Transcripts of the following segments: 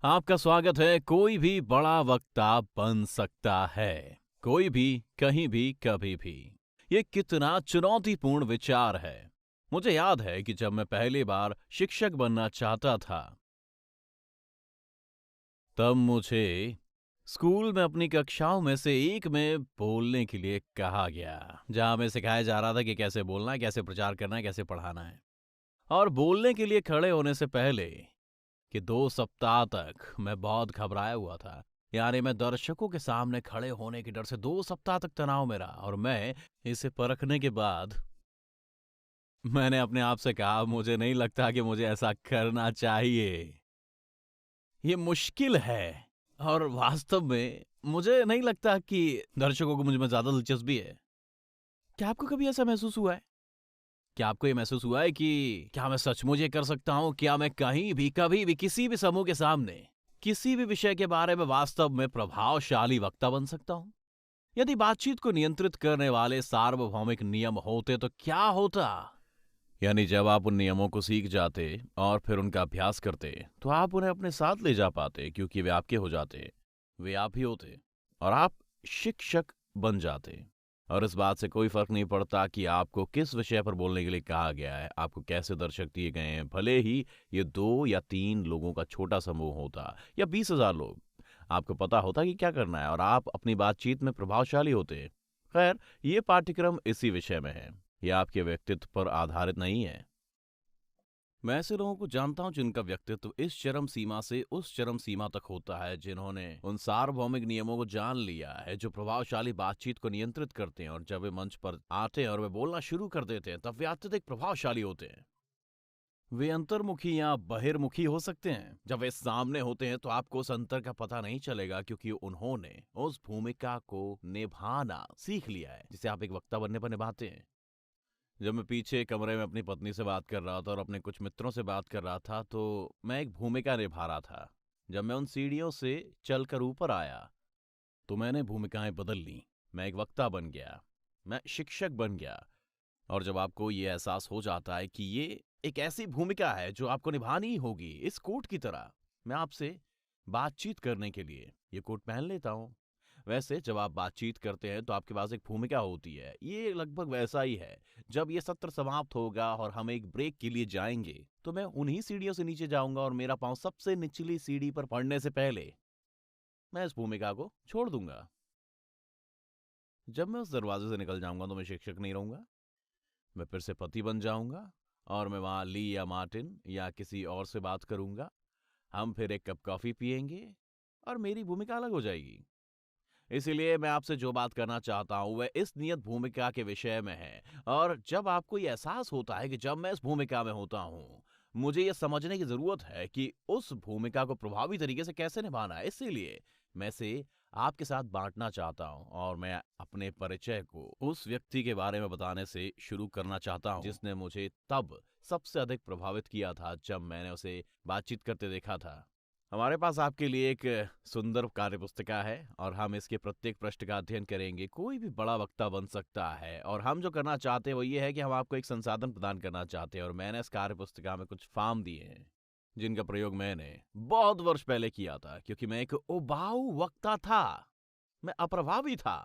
आपका स्वागत है। कोई भी बड़ा वक्ता बन सकता है, कोई भी, कहीं भी, कभी भी। ये कितना चुनौतीपूर्ण विचार है। मुझे याद है कि जब मैं पहली बार शिक्षक बनना चाहता था, तब मुझे स्कूल में अपनी कक्षाओं में से एक में बोलने के लिए कहा गया, जहां हमें सिखाया जा रहा था कि कैसे बोलना है, कैसे प्रचार करना है, कैसे पढ़ाना है। और बोलने के लिए खड़े होने से पहले कि 2 सप्ताह तक मैं बहुत घबराया हुआ था। यानी मैं दर्शकों के सामने खड़े होने के डर से 2 सप्ताह तक तनाव में रहा, और मैं इसे परखने के बाद मैंने अपने आप से कहा, मुझे नहीं लगता कि मुझे ऐसा करना चाहिए। ये मुश्किल है, और वास्तव में मुझे नहीं लगता कि दर्शकों को मुझ में ज़्यादा दिलचस्पी है। क्या आपको कभी ऐसा महसूस हुआ है? क्या आपको ये महसूस हुआ है कि क्या मैं सचमुच ये कर सकता हूँ? क्या मैं कहीं भी, कभी भी, किसी भी समूह के सामने, किसी भी विषय के बारे में वास्तव में प्रभावशाली वक्ता बन सकता हूँ? यदि बातचीत को नियंत्रित करने वाले सार्वभौमिक नियम होते तो क्या होता? यानी जब आप उन नियमों को सीख जाते और फिर उनका अभ्यास करते, तो आप उन्हें अपने साथ ले जा पाते, क्योंकि वे आपके हो जाते, वे आप ही होते, और आप शिक्षक बन जाते। और इस बात से कोई फर्क नहीं पड़ता कि आपको किस विषय पर बोलने के लिए कहा गया है, आपको कैसे दर्शक दिए गए हैं। भले ही ये 2 या 3 लोगों का छोटा समूह होता, या 20,000 लोग, आपको पता होता कि क्या करना है, और आप अपनी बातचीत में प्रभावशाली होते। खैर, ये पाठ्यक्रम इसी विषय में है। ये आपके व्यक्तित्व पर आधारित नहीं है। मैं ऐसे लोगों को जानता हूं जिनका व्यक्तित्व इस चरम सीमा से उस चरम सीमा तक होता है, जिन्होंने उन सार्वभौमिक नियमों को जान लिया है जो प्रभावशाली बातचीत को नियंत्रित करते हैं, और जब वे मंच पर आते हैं और वे बोलना शुरू कर देते हैं, तब वे अत्यधिक प्रभावशाली होते हैं। वे अंतर्मुखी या बहिर्मुखी हो सकते हैं। जब वे सामने होते हैं तो आपको उस अंतर का पता नहीं चलेगा, क्योंकि उन्होंने उस भूमिका को निभाना सीख लिया है जिसे आप एक वक्ता बनने पर निभाते हैं। जब मैं पीछे कमरे में अपनी पत्नी से बात कर रहा था और अपने कुछ मित्रों से बात कर रहा था, तो मैं एक भूमिका निभा रहा था। जब मैं उन सीढ़ियों से चलकर ऊपर आया, तो मैंने भूमिकाएं बदल ली। मैं एक वक्ता बन गया, मैं शिक्षक बन गया। और जब आपको ये एहसास हो जाता है कि ये एक ऐसी भूमिका है जो आपको निभानी ही होगी, इस कोट की तरह, मैं आपसे बातचीत करने के लिए ये कोट पहन लेता हूँ। वैसे जब आप बातचीत करते हैं तो आपके पास एक भूमिका होती है। ये लगभग वैसा ही है। जब ये सत्र समाप्त होगा और हम एक ब्रेक के लिए जाएंगे, तो मैं उन्हीं सीढ़ियों से नीचे जाऊंगा, और मेरा पांव सबसे निचली सीढ़ी पर पड़ने से पहले मैं इस भूमिका को छोड़ दूंगा। जब मैं उस दरवाजे से निकल जाऊंगा तो मैं शिक्षक नहीं रहूंगा। मैं फिर से पति बन जाऊंगा, और मैं वहां ली या मार्टिन या किसी और से बात करूंगा। हम फिर एक कप कॉफी पियेंगे, और मेरी भूमिका अलग हो जाएगी। इसीलिए मैं आपसे जो बात करना चाहता हूं वह इस नियत भूमिका के विषय में है। और जब आपको ये एहसास होता है कि जब मैं इस भूमिका में होता हूं, मुझे ये समझने की जरूरत है कि उस भूमिका को प्रभावी तरीके से कैसे निभाना है। इसीलिए मैं इसे आपके साथ बांटना चाहता हूं, और मैं अपने परिचय को उस व्यक्ति के बारे में बताने से शुरू करना चाहता हूं जिसने मुझे तब सबसे अधिक प्रभावित किया था जब मैंने उसे बातचीत करते देखा था। हमारे पास आपके लिए एक सुंदर कार्यपुस्तिका है, और हम इसके प्रत्येक पृष्ठ का अध्ययन करेंगे। कोई भी बड़ा वक्ता बन सकता है, और हम जो करना चाहते हैं वो ये है कि हम आपको एक संसाधन प्रदान करना चाहते हैं। और मैंने इस कार्यपुस्तिका में कुछ फॉर्म दिए हैं, जिनका प्रयोग मैंने बहुत वर्ष पहले किया था, क्योंकि मैं एक उबाऊ वक्ता था। मैं अप्रभावी था,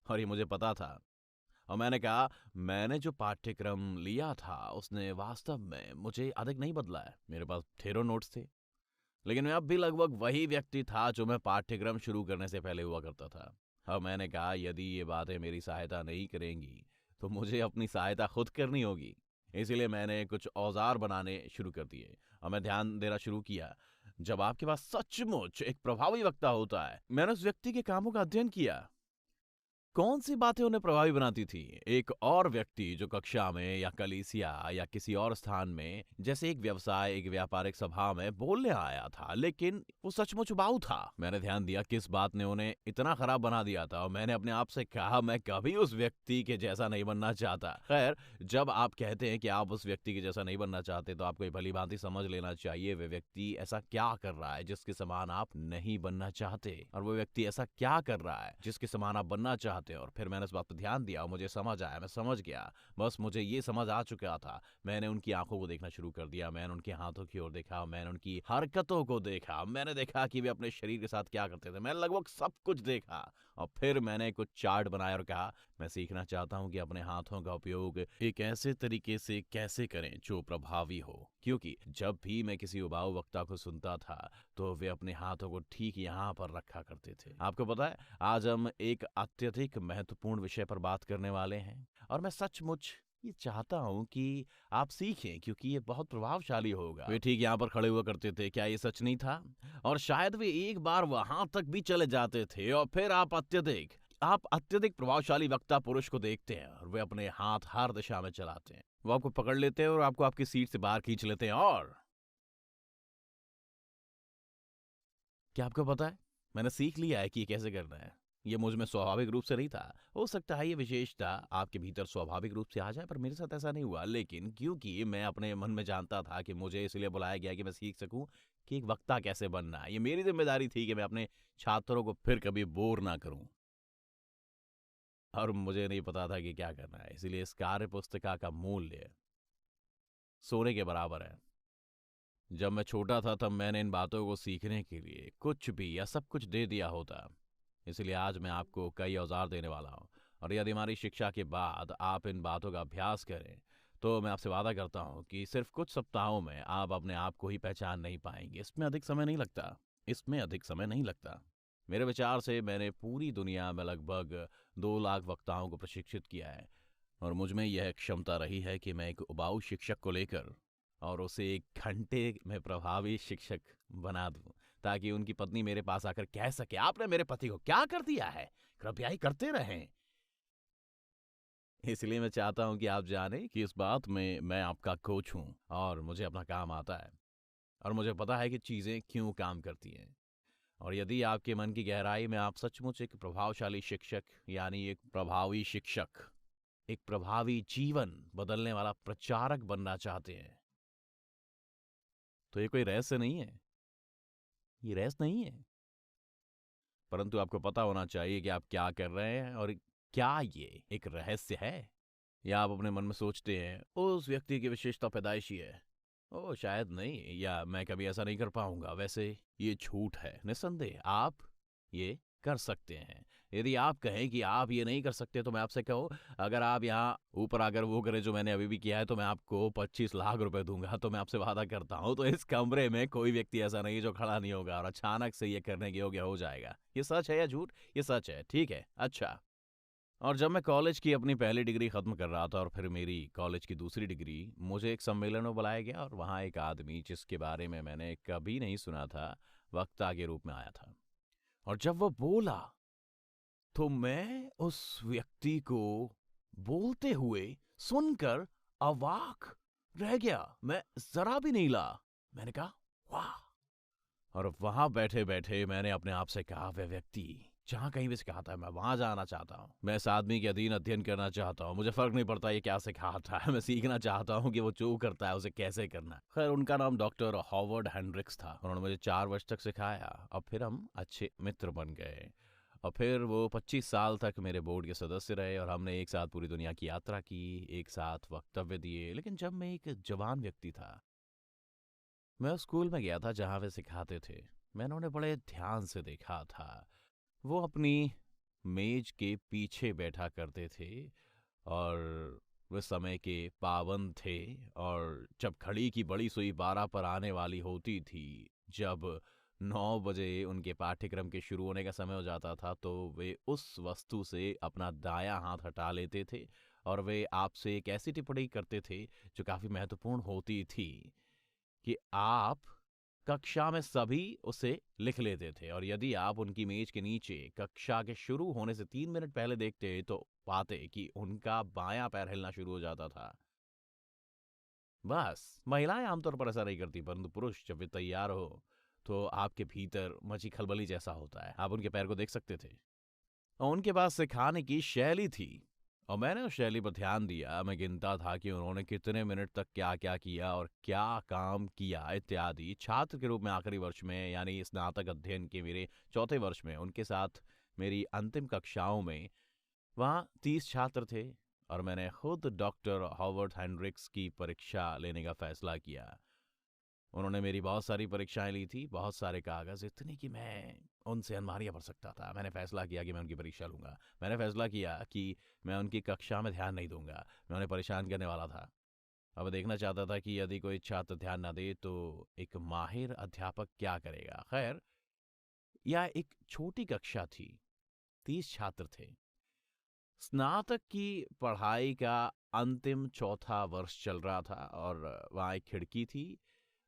और ये मुझे पता था। और मैंने कहा, मैंने जो पाठ्यक्रम लिया था उसने वास्तव में मुझे अधिक नहीं बदला है। मेरे पास ढेरों नोट्स थे, लेकिन मैं अब भी लगभग वही व्यक्ति था जो मैं पाठ्यक्रम शुरू करने से पहले हुआ करता था। अब मैंने कहा, यदि ये बातें मेरी सहायता नहीं करेंगी तो मुझे अपनी सहायता खुद करनी होगी। इसीलिए मैंने कुछ औजार बनाने शुरू कर दिए, और मैं ध्यान देना शुरू किया। जब आपके पास सचमुच एक प्रभावी वक्ता होता है, मैंने उस व्यक्ति के कामों का अध्ययन किया। कौन सी बातें उन्हें प्रभावी बनाती थी? एक और व्यक्ति जो कक्षा में या कलीसिया या किसी और स्थान में, जैसे एक व्यवसाय, एक व्यापारिक सभा में बोलने आया था, लेकिन वो सचमुच उबाऊ था। मैंने ध्यान दिया किस बात ने उन्हें इतना खराब बना दिया था, और मैंने अपने आप से कहा, मैं कभी उस व्यक्ति के जैसा नहीं बनना चाहता। खैर, जब आप कहते हैं कि आप उस व्यक्ति के जैसा नहीं बनना चाहते, तो आपको भली भांति समझ लेना चाहिए वे व्यक्ति ऐसा क्या कर रहा है जिसके समान आप नहीं बनना चाहते, और वो व्यक्ति ऐसा क्या कर रहा है जिसके समान आप बनना चाहते सिखाते हैं। और फिर मैंने इस बात पर ध्यान दिया और मुझे समझ आया, मैं समझ गया। बस मुझे ये समझ आ चुका था। मैंने उनकी आंखों को देखना शुरू कर दिया, मैंने उनके हाथों की ओर देखा, मैंने उनकी हरकतों को देखा, मैंने देखा कि वे अपने शरीर के साथ क्या करते थे, मैंने लगभग सब कुछ देखा। और फिर मैंने कुछ चार्ट बनाया और कहा, मैं सीखना चाहता हूं कि अपने हाथों का उपयोग एक ऐसे तरीके से कैसे करें जो प्रभावी हो। क्योंकि जब भी मैं किसी उबाऊ वक्ता को सुनता था तो वे अपने हाथों को ठीक यहाँ पर रखा करते थे। आपको पता है, आज हम एक अत्यधिक महत्वपूर्ण विषय पर बात करने वाले हैं और मैं सचमुच ये चाहता हूं कि आप सीखें, क्योंकि ये बहुत प्रभावशाली होगा। वे ठीक यहाँ पर खड़े हुआ करते थे, क्या ये सच नहीं था? और शायद वे एक बार वहां तक भी चले जाते थे और फिर आप अत्यधिक प्रभावशाली वक्ता पुरुष को देखते हैं और वे अपने हाथ हर दिशा में चलाते हैं। वो आपको पकड़ लेते हैं और आपको आपकी सीट से बाहर खींच लेते हैं। और क्या आपको पता है, मैंने सीख लिया है कि ये कैसे करना है। ये मुझ में स्वाभाविक रूप से नहीं था। हो सकता है ये विशेषता आपके भीतर स्वाभाविक रूप से आ जाए, पर मेरे साथ ऐसा नहीं हुआ। लेकिन क्योंकि मैं अपने मन में जानता था कि मुझे इसलिए बुलाया गया कि मैं सीख सकूं कि एक वक्ता कैसे बनना है, ये मेरी जिम्मेदारी थी कि मैं अपने छात्रों को फिर कभी बोर ना करूं। और मुझे नहीं पता था कि क्या करना है, इसलिए इस कार्य पुस्तिका का मूल्य सोने के बराबर है। जब मैं छोटा था तब मैंने इन बातों को सीखने के लिए कुछ भी या सब कुछ दे दिया होता। इसलिए आज मैं आपको कई औजार देने वाला हूँ। और यदि हमारी शिक्षा के बाद आप इन बातों का अभ्यास करें तो मैं आपसे वादा करता हूँ कि सिर्फ कुछ सप्ताहों में आप अपने आप को ही पहचान नहीं पाएंगे। इसमें अधिक समय नहीं लगता। मेरे विचार से मैंने पूरी दुनिया में लगभग 2 लाख वक्ताओं को प्रशिक्षित किया है और मुझ में यह क्षमता रही है कि मैं एक उबाऊ शिक्षक को लेकर और उसे 1 घंटे में प्रभावी शिक्षक बना दूं, ताकि उनकी पत्नी मेरे पास आकर कह सके, आपने मेरे पति को क्या कर दिया है, कृपया ही करते रहें। इसलिए मैं चाहता हूं कि आप जाने कि इस बात में मैं आपका कोच हूं और मुझे अपना काम आता है और मुझे पता है कि चीजें क्यों काम करती हैं। और यदि आपके मन की गहराई में आप सचमुच एक प्रभावशाली शिक्षक, यानी एक प्रभावी शिक्षक, एक प्रभावी जीवन बदलने वाला प्रचारक बनना चाहते हैं, तो ये कोई रहस्य नहीं है। ये रहस्य नहीं है, परंतु आपको पता होना चाहिए कि आप क्या कर रहे हैं। और क्या ये एक रहस्य है, या आप अपने मन में सोचते हैं उस व्यक्ति की विशेषता पैदाइशी है, ओ शायद नहीं, या मैं कभी ऐसा नहीं कर पाऊंगा। वैसे ये झूठ है। निस्संदेह आप ये कर सकते हैं। यदि आप कहें कि आप ये नहीं कर सकते तो मैं आपसे कहूँ, अगर आप यहाँ ऊपर आकर वो करें जो मैंने अभी भी किया है तो मैं आपको 25 लाख रुपए दूंगा। तो मैं आपसे वादा करता हूँ, तो इस कमरे में कोई व्यक्ति ऐसा नहीं है जो खड़ा नहीं होगा और अचानक से ये करने के योग्य हो जाएगा। ये सच है या झूठ? ये सच है, ठीक है, अच्छा। और जब मैं कॉलेज की अपनी पहली डिग्री खत्म कर रहा था और फिर मेरी कॉलेज की दूसरी डिग्री, मुझे एक सम्मेलन में बुलाया गया और वहाँ एक आदमी जिसके बारे में मैंने कभी नहीं सुना था, वक्ता के रूप में आया था। और जब वो बोला तो मैं उस व्यक्ति को बोलते हुए सुनकर अवाक रह गया। मैं जरा भी नहीं ला। मैंने कहा वाह। और वहां बैठे बैठे मैंने अपने आप से कहा, वह व्यक्ति जहां कहीं भी सिखाता है मैं वहां जाना चाहता हूँ। मैं इस आदमी के अधीन अध्ययन करना चाहता हूँ। मुझे फर्क नहीं पड़ता ये क्या सिखाता है, मैं सीखना चाहता हूँ कि वो जो करता है उसे कैसे करना है। खैर, उनका नाम डॉक्टर हॉवर्ड हेंड्रिक्स था। उन्होंने मुझे 4 वर्ष तक सिखाया और फिर हम अच्छे मित्र बन गए। और फिर वो 25 साल तक मेरे बोर्ड के सदस्य रहे और हमने एक साथ पूरी दुनिया की यात्रा की, एक साथ वक्तव्य दिए। लेकिन जब मैं एक जवान व्यक्ति था, मैं उस स्कूल में गया था जहाँ वे सिखाते थे। मैंने उन्हें बड़े ध्यान से देखा था। वो अपनी मेज के पीछे बैठा करते थे और वे समय के पाबंद थे। और जब घड़ी की बड़ी सुई 12 पर आने वाली होती थी, जब 9 बजे उनके पाठ्यक्रम के शुरू होने का समय हो जाता था, तो वे उस वस्तु से अपना दायां हाथ हटा लेते थे और वे आपसे एक ऐसी टिप्पणी करते थे जो काफी महत्वपूर्ण होती थी कि आप कक्षा में सभी उसे लिख लेते थे। और यदि आप उनकी मेज के नीचे कक्षा के शुरू होने से 3 मिनट पहले देखते तो पाते कि उनका बायां पैर हिलना शुरू हो जाता था। बस महिलाएं आमतौर पर ऐसा नहीं करती, परंतु पुरुष जब वे तैयार हो तो आपके भीतर मची खलबली जैसा होता है। आप उनके पैर को देख सकते थे और उनके पास सिखाने की शैली थी और मैंने उस शैली पर ध्यान दिया। मैं गिनता था कि उन्होंने कितने मिनट तक क्या क्या किया और क्या काम किया इत्यादि। छात्र के रूप में आखिरी वर्ष में, यानी स्नातक अध्ययन के मेरे 4थे वर्ष में, उनके साथ मेरी अंतिम कक्षाओं में वहाँ 30 छात्र थे और मैंने खुद डॉक्टर हॉवर्ड हेंड्रिक्स की परीक्षा लेने का फैसला किया। उन्होंने मेरी बहुत सारी परीक्षाएं ली थी, बहुत सारे कागज़, इतनी कि मैं उनसे अलमारियाँ भर सकता था। मैंने फैसला किया कि मैं उनकी परीक्षा लूँगा। मैंने फैसला किया कि मैं उनकी कक्षा में ध्यान नहीं दूंगा। मैं उन्हें परेशान करने वाला था। अब देखना चाहता था कि यदि कोई छात्र ध्यान ना दे तो एक माहिर अध्यापक क्या करेगा। खैर, यह एक छोटी कक्षा थी, 30 छात्र थे। स्नातक की पढ़ाई का अंतिम चौथा वर्ष चल रहा था और वहाँ एक खिड़की थी,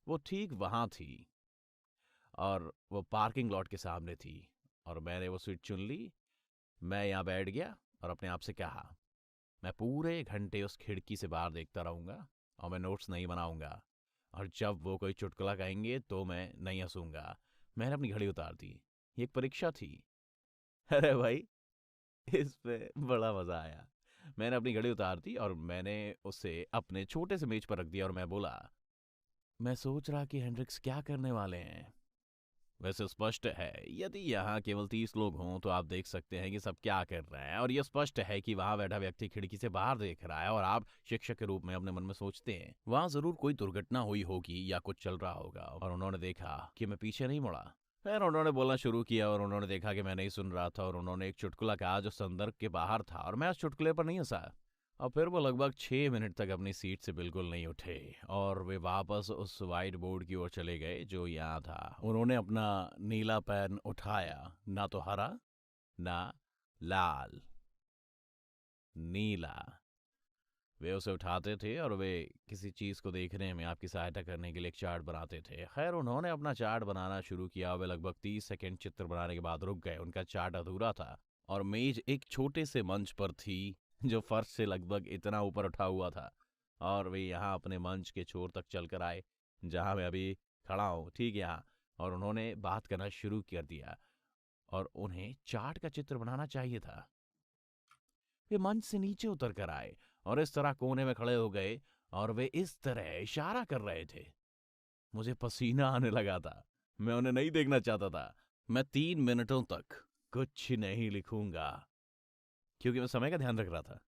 वो ठीक वहाँ थी और वो पार्किंग लॉट के सामने थी और मैंने वो सीट चुन ली। मैं यहाँ बैठ गया और अपने आप से कहा, मैं पूरे घंटे उस खिड़की से बाहर देखता रहूँगा और मैं नोट्स नहीं बनाऊँगा और जब वो कोई चुटकुला कहेंगे तो मैं नहीं हंसूंगा। मैंने अपनी घड़ी उतार दी। ये एक परीक्षा थी। अरे भाई, इस पे बड़ा मज़ा आया। मैंने अपनी घड़ी उतार दी और मैंने उसे अपने छोटे से मेज पर रख दिया और मैं बोला, मैं सोच रहा कि हेंड्रिक्स क्या करने वाले हैं। वैसे स्पष्ट है, यदि यहाँ केवल 30 लोग हों तो आप देख सकते हैं कि सब क्या कर रहे हैं, और यह स्पष्ट है कि वहाँ बैठा व्यक्ति खिड़की से बाहर देख रहा है और आप शिक्षक के रूप में अपने मन में सोचते हैं वहाँ जरूर कोई दुर्घटना हुई होगी या कुछ चल रहा होगा। और उन्होंने देखा कि मैं पीछे नहीं मुड़ा। फिर उन्होंने बोलना शुरू किया और उन्होंने देखा कि मैं नहीं सुन रहा था और उन्होंने एक चुटकुला कहा जो संदर्भ के बाहर था और मैं उस चुटकुले पर नहीं हंसा। और फिर वो लगभग 6 मिनट तक अपनी सीट से बिल्कुल नहीं उठे और वे वापस उस वाइट बोर्ड की ओर चले गए जो यहाँ था। उन्होंने अपना नीला पेन उठाया, ना तो हरा, ना लाल, नीला। वे उसे उठाते थे और वे किसी चीज़ को देखने में आपकी सहायता करने के लिए एक चार्ट बनाते थे। खैर, उन्होंने अपना चार्ट बनाना शुरू किया। वे लगभग 30 सेकंड चित्र बनाने के बाद रुक गए। उनका चार्ट अधूरा था और मेज एक छोटे से मंच पर थी जो फर्श से लगभग इतना ऊपर उठा हुआ था। और वे यहाँ अपने मंच के छोर तक चलकर आए जहाँ मैं अभी खड़ा हूँ, ठीक यहाँ। और उन्होंने बात करना शुरू कर दिया और उन्हें चार्ट का चित्र बनाना चाहिए था। वे मंच से नीचे उतर कर आए और इस तरह कोने में खड़े हो गए और वे इस तरह इशारा कर रहे थे। मुझे पसीना आने लगा था। मैं उन्हें नहीं देखना चाहता था। मैं 3 मिनटों तक कुछ नहीं लिखूंगा क्योंकि मैं समय का ध्यान रख रहा था।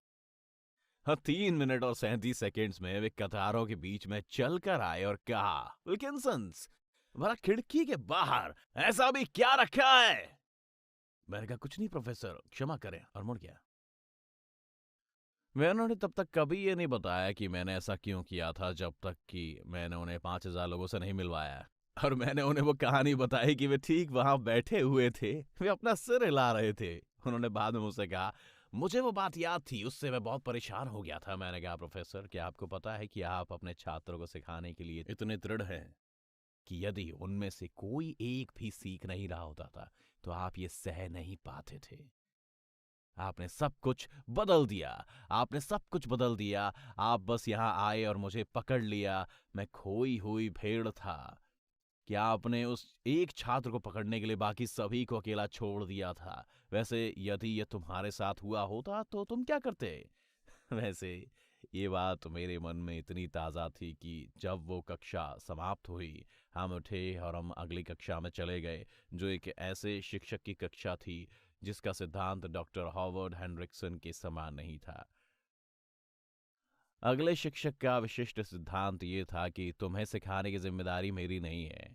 हाँ, 3 मिनट और 37 सेकेंड्स में वे कतारों के बीच में चल कर आए और कहा, विल्किंसन्स, भला खिड़की के बाहर ऐसा भी क्या रखा है? मैंने कहा, कुछ नहीं प्रोफेसर, क्षमा करें, और मुड़ गया। मैंने उन्हें तब तक कभी ये नहीं बताया कि मैंने ऐसा क्यों किया था जब तक कि मैंने उन्हें 5,000 लोगों से नहीं मिलवाया। और मैंने उन्हें वो कहानी बताई कि वे ठीक वहां बैठे हुए थे, वे अपना सिर हिला रहे थे। उन्होंने बाद में मुझसे कहा, मुझे वो बात याद थी, उससे मैं बहुत परेशान हो गया था। मैंने कहा, प्रोफेसर, क्या आपको पता है कि आप अपने छात्रों को सिखाने के लिए इतने दृढ़ हैं कि यदि उनमें से कोई एक भी सीख नहीं रहा होता था तो आप ये सह नहीं पाते थे। आपने सब कुछ बदल दिया। आपने सब कुछ बदल दिया। आप बस यहाँ आए और मुझे पकड़ लिया। मैं खोई हुई भेड़ था। क्या आपने उस एक छात्र को पकड़ने के लिए बाकी सभी को अकेला छोड़ दिया था? वैसे यदि ये तुम्हारे साथ हुआ होता तो तुम क्या करते? वैसे ये बात मेरे मन में इतनी ताज़ा थी कि जब वो कक्षा समाप्त हुई, हम उठे और हम अगली कक्षा में चले गए, जो एक ऐसे शिक्षक की कक्षा थी जिसका सिद्धांत डॉक्टर हॉवर्ड हेनरिक्सन के समान नहीं था। अगले शिक्षक का विशिष्ट सिद्धांत ये था कि तुम्हें सिखाने की जिम्मेदारी मेरी नहीं है।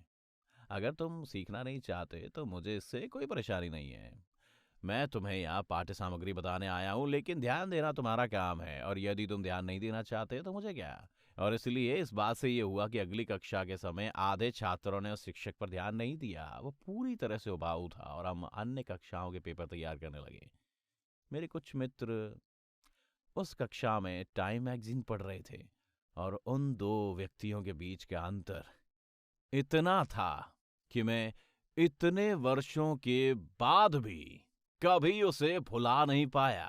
अगर तुम सीखना नहीं चाहते तो मुझे इससे कोई परेशानी नहीं है। मैं तुम्हें यहाँ पाठ्य सामग्री बताने आया हूँ, लेकिन ध्यान देना तुम्हारा काम है, और यदि तुम ध्यान नहीं देना चाहते तो मुझे क्या। और इसलिए इस बात से ये हुआ कि अगली कक्षा के समय आधे छात्रों ने उस शिक्षक पर ध्यान नहीं दिया। वो पूरी तरह से उबाऊ था और हम अन्य कक्षाओं के पेपर तैयार करने लगे। मेरे कुछ मित्र उस कक्षा में टाइम मैगजीन पढ़ रहे थे और उन दो व्यक्तियों के बीच का अंतर इतना था कि मैं इतने वर्षों के बाद भी कभी उसे भुला नहीं पाया।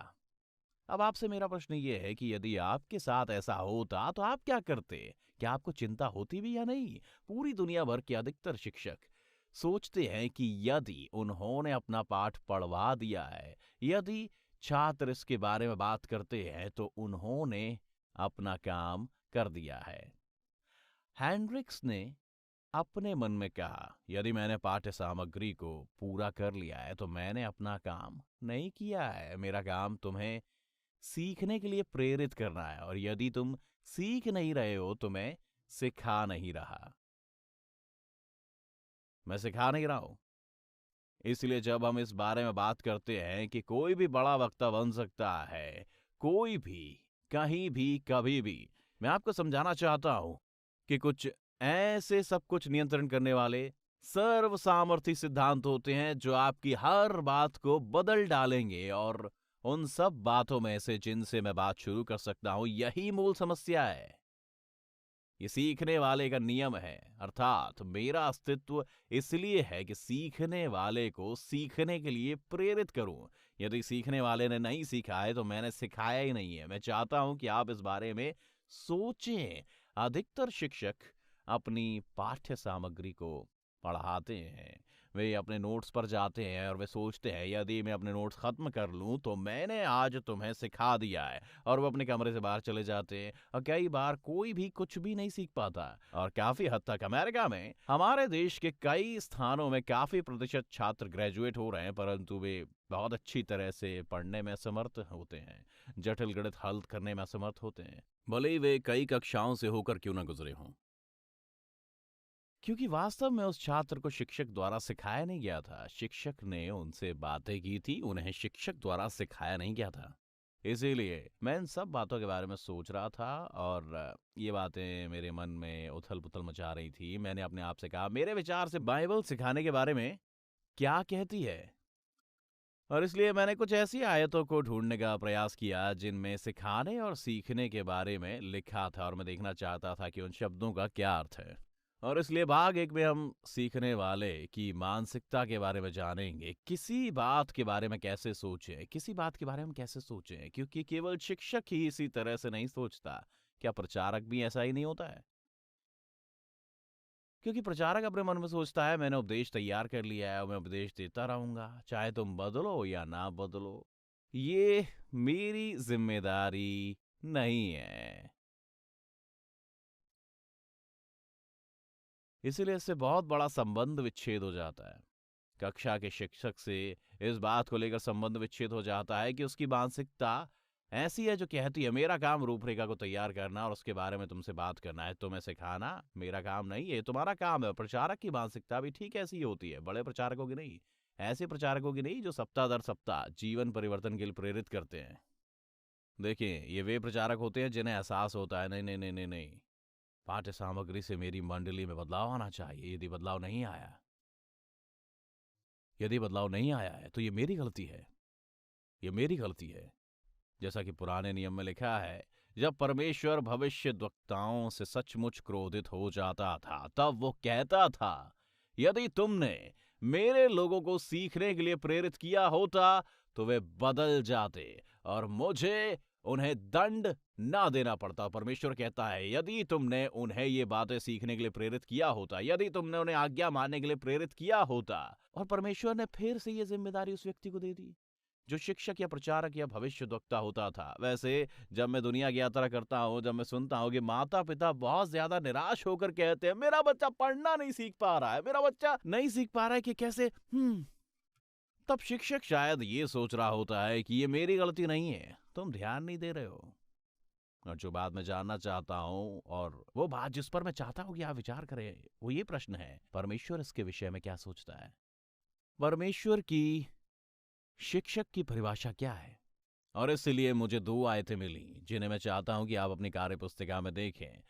अब आपसे मेरा प्रश्न ये है कि यदि आपके साथ ऐसा होता तो आप क्या करते? क्या आपको चिंता होती भी या नहीं? पूरी दुनिया भर के अधिकतर शिक्षक सोचते हैं कि यदि उन्होंने अपना पाठ पढ़वा दिया है, यदि छात्र इसके बारे में बात करते हैं तो उन्होंने अपना काम कर दिया है। हैंड्रिक्स ने अपने मन में कहा, यदि मैंने पाठ्य सामग्री को पूरा कर लिया है तो मैंने अपना काम नहीं किया है। मेरा काम तुम्हें सीखने के लिए प्रेरित करना है, और यदि तुम सीख नहीं रहे हो तो मैं सिखा नहीं रहा। मैं सिखा नहीं रहा हूं। इसलिए जब हम इस बारे में बात करते हैं कि कोई भी बड़ा वक्ता बन सकता है, कोई भी, कहीं भी, कभी भी, मैं आपको समझाना चाहता हूं कि कुछ ऐसे सब कुछ नियंत्रण करने वाले सर्व सामर्थ्य सिद्धांत होते हैं जो आपकी हर बात को बदल डालेंगे। और उन सब बातों में से जिनसे मैं बात शुरू कर सकता हूं, यही मूल समस्या है। ये सीखने वाले का नियम है, अर्थात मेरा अस्तित्व इसलिए है कि सीखने वाले को सीखने के लिए प्रेरित करूं। यदि सीखने वाले ने नहीं सीखा है तो मैंने सिखाया ही नहीं है। मैं चाहता हूं कि आप इस बारे में सोचें। अधिकतर शिक्षक अपनी पाठ्य सामग्री को पढ़ाते हैं, वे अपने नोट्स पर जाते हैं और वे सोचते हैं यदि मैं अपने नोट्स खत्म कर लूं तो मैंने आज तुम्हें सिखा दिया है, और वो अपने कमरे से बाहर चले जाते हैं। और कई बार कोई भी कुछ भी नहीं सीख पाता। और काफी हद तक अमेरिका में, हमारे देश के कई स्थानों में काफी प्रतिशत छात्र ग्रेजुएट हो रहे हैं, परंतु वे बहुत अच्छी तरह से पढ़ने में असमर्थ होते हैं, जटिल गणित हल करने में असमर्थ होते हैं, भले ही वे कई कक्षाओं से होकर क्यों ना गुजरे हों। क्योंकि वास्तव में उस छात्र को शिक्षक द्वारा सिखाया नहीं गया था। शिक्षक ने उनसे बातें की थी, उन्हें शिक्षक द्वारा सिखाया नहीं गया था। इसीलिए मैं इन सब बातों के बारे में सोच रहा था, और ये बातें मेरे मन में उथल पुथल मचा रही थी। मैंने अपने आप से कहा, मेरे विचार से बाइबल सिखाने के बारे में क्या कहती है? और इसलिए मैंने कुछ ऐसी आयतों को ढूंढने का प्रयास किया जिनमें सिखाने और सीखने के बारे में लिखा था, और मैं देखना चाहता था कि उन शब्दों का क्या अर्थ है। और इसलिए भाग 1 में हम सीखने वाले की मानसिकता के बारे में जानेंगे। किसी बात के बारे में कैसे सोचें, किसी बात के बारे में कैसे सोचें, क्योंकि केवल शिक्षक ही इसी तरह से नहीं सोचता। क्या प्रचारक भी ऐसा ही नहीं होता है? क्योंकि प्रचारक अपने मन में सोचता है, मैंने उपदेश तैयार कर लिया है और मैं उपदेश देता रहूंगा, चाहे तुम बदलो या ना बदलो। ये मेरी जिम्मेदारी नहीं है। इसीलिए इससे बहुत बड़ा संबंध विच्छेद हो जाता है। कक्षा के शिक्षक से इस बात को लेकर संबंध विच्छेद हो जाता है कि उसकी मानसिकता ऐसी है जो कहती है, मेरा काम रूपरेखा को तैयार करना और उसके बारे में तुमसे बात करना है, तुम्हें सिखाना मेरा काम नहीं है, तुम्हारा काम है। प्रचारक की मानसिकता भी ठीक ऐसी ही होती है, बड़े प्रचारकों की नहीं, ऐसे प्रचारकों की नहीं जो सप्ताह दर सप्ताह जीवन परिवर्तन के लिए प्रेरित करते हैं। देखिए, ये वे प्रचारक होते हैं जिन्हें एहसास होता है, नहीं नहीं नहीं नहीं नहीं, पाठ्य सामग्री से मेरी मंडली में बदलाव आना चाहिए। यदि बदलाव नहीं आया है तो ये मेरी गलती है, ये मेरी गलती है। जैसा कि पुराने नियम में लिखा है, जब परमेश्वर भविष्यद्वक्ताओं से सचमुच क्रोधित हो जाता था तब वो कहता था, यदि तुमने मेरे लोगों को सीखने के लिए प्रेरित किया होता तो वे बदल जाते और मुझे उन्हें दंड ना देना पड़ता। परमेश्वर कहता है, यदि तुमने उन्हें ये बातें सीखने के लिए प्रेरित किया होता, यदि तुमने उन्हें आज्ञा मानने के लिए प्रेरित किया होता। और परमेश्वर ने फिर से ये जिम्मेदारी उस व्यक्ति को दे दी जो शिक्षक या प्रचारक या भविष्यद्वक्ता होता था। वैसे जब मैं दुनिया की यात्रा करता हूँ, जब मैं सुनता हूँ कि माता पिता बहुत ज्यादा निराश होकर कहते हैं, मेरा बच्चा पढ़ना नहीं सीख पा रहा है, मेरा बच्चा नहीं सीख पा रहा है कि कैसे, तब शिक्षक शायद ये सोच रहा होता है कि ये मेरी गलती नहीं है, तुम ध्यान नहीं दे रहे हो। और जो बात मैं जानना चाहता हूँ, और वो बात जिस पर मैं चाहता हूँ कि आप विचार करें, वो ये प्रश्न है, परमेश्वर इसके विषय में क्या सोचता है? परमेश्वर की शिक्षक की परिभाषा क्या है? और इसलिए मुझे 2 आयतें मिली जिन्हें मैं चाहता हूं कि आप अपनी कार्य पुस्तिका में देखें।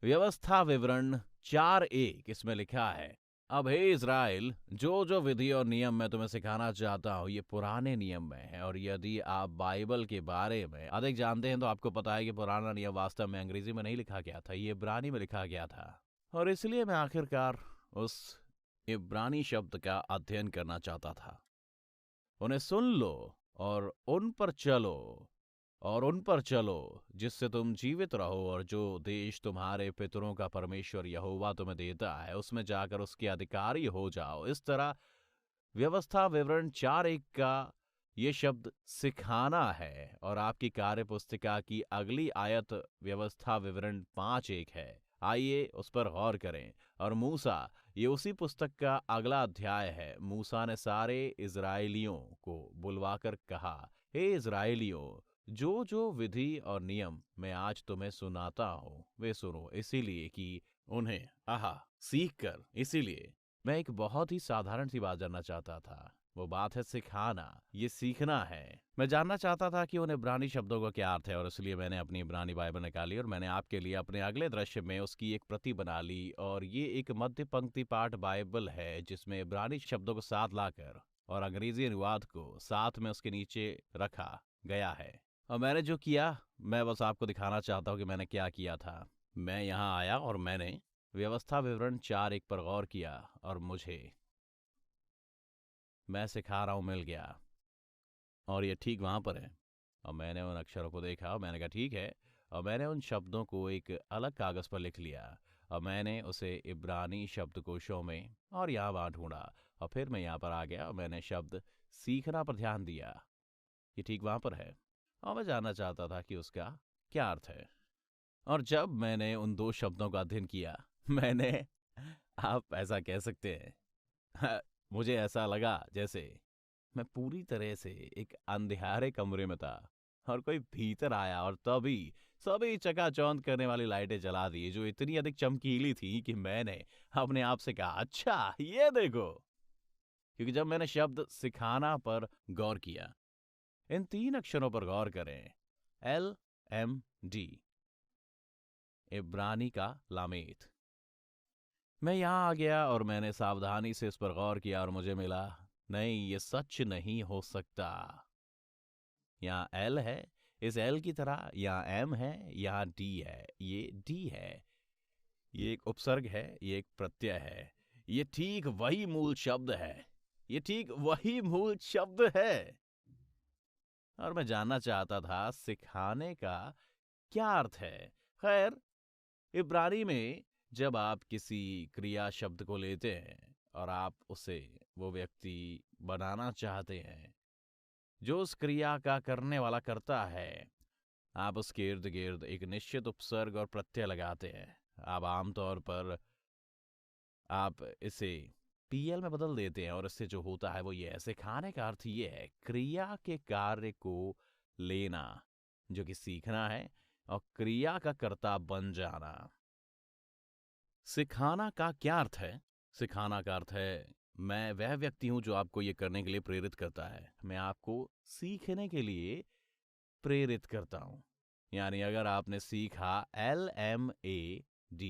व्यवस्था विवरण 4:1, इसमें लिखा है, अब हे इज़राइल, जो जो विधि और नियम मैं तुम्हें सिखाना चाहता हूं ये पुराने नियम में है। और यदि आप बाइबल के बारे में अधिक जानते हैं तो आपको पता है कि पुराना नियम वास्तव में अंग्रेजी में नहीं लिखा गया था, ये इब्रानी में लिखा गया था। और इसलिए मैं आखिरकार उस इब्रानी शब्द का अध्ययन करना चाहता था। उन्हें सुन लो और उन पर चलो जिससे तुम जीवित रहो, और जो देश तुम्हारे पितरों का परमेश्वर यहोवा तुम्हें देता है उसमें जाकर उसके अधिकारी हो जाओ। इस तरह व्यवस्था विवरण 4:1 का ये शब्द सिखाना है, और आपकी कार्य पुस्तिका की अगली आयत व्यवस्था विवरण 5:1 है। आइए उस पर गौर करें। और मूसा, ये उसी पुस्तक का अगला अध्याय है। मूसा ने सारे इज़राइलियों को बुलवाकर कहा, हे इज़राइलियों, जो जो विधि और नियम मैं आज तुम्हें सुनाता हूँ वे सुनो, इसीलिए कि उन्हें सीख कर। इसीलिए मैं एक बहुत ही साधारण सी बात जानना चाहता था, वो बात है सिखाना। ये सीखना है। मैं जानना चाहता था कि उन इब्रानी शब्दों का क्या अर्थ है, और इसलिए मैंने अपनी इब्रानी बाइबल निकाली और मैंने आपके लिए अपने अगले दृश्य में उसकी एक प्रति बना ली। और ये एक मध्य पंक्ति पाठ बाइबल है जिसमें इब्रानी शब्दों को साथ लाकर और अंग्रेजी अनुवाद को साथ में उसके नीचे रखा गया है। और मैंने जो किया, मैं बस आपको दिखाना चाहता हूँ कि मैंने क्या किया था। मैं यहाँ आया और मैंने व्यवस्था विवरण 4:1 पर गौर किया और मुझे मैं सिखा रहा हूँ मिल गया, और ये ठीक वहाँ पर है। और मैंने उन अक्षरों को देखा और मैंने कहा ठीक है, और मैंने उन शब्दों को एक अलग कागज़ पर लिख लिया और मैंने उसे इब्रानी शब्दकोशों में और यहाँ वहाँ ढूंढा। और फिर मैं यहाँ पर आ गया और मैंने शब्द सीखना पर ध्यान दिया। ये ठीक वहाँ पर है और मैं जानना चाहता था कि उसका क्या अर्थ है। और जब मैंने उन 2 शब्दों का अध्ययन किया, मैंने, आप ऐसा कह सकते हैं, मुझे ऐसा लगा जैसे मैं पूरी तरह से एक अंधेरे कमरे में था और कोई भीतर आया और तभी सभी चकाचौंध करने वाली लाइटें जला दी, जो इतनी अधिक चमकीली थी कि मैंने अपने आप से कहा, अच्छा ये देखो। क्योंकि जब मैंने शब्द सिखाना पर गौर किया, इन 3 अक्षरों पर गौर करें, LMD, इब्रानी का लामेत। मैं यहाँ आ गया और मैंने सावधानी से इस पर गौर किया और मुझे मिला, नहीं, ये सच नहीं हो सकता। यहाँ L है, इस L की तरह यहाँ M है, यहाँ D है, ये D है, ये एक उपसर्ग है, ये एक प्रत्यय है। ये ठीक वही मूल शब्द है, ये ठीक वही मूल शब्द है। और मैं जानना चाहता था सिखाने का क्या अर्थ है। खैर, इब्रानी में जब आप किसी क्रिया शब्द को लेते हैं और आप उसे वो व्यक्ति बनाना चाहते हैं जो उस क्रिया का करने वाला करता है, आप उसके इर्द गिर्द एक निश्चित उपसर्ग और प्रत्यय लगाते हैं। आप आमतौर पर आप इसे PL में बदल देते हैं और इससे जो होता है वो ये है। सिखाने का अर्थ ये है क्रिया के कार्य को लेना, जो कि सीखना है, और क्रिया का कर्ता बन जाना। सिखाना का क्या अर्थ है? सिखाना का अर्थ है मैं वह व्यक्ति हूं जो आपको ये करने के लिए प्रेरित करता है। मैं आपको सीखने के लिए प्रेरित करता हूं। यानी अगर आपने सीखा LMAD,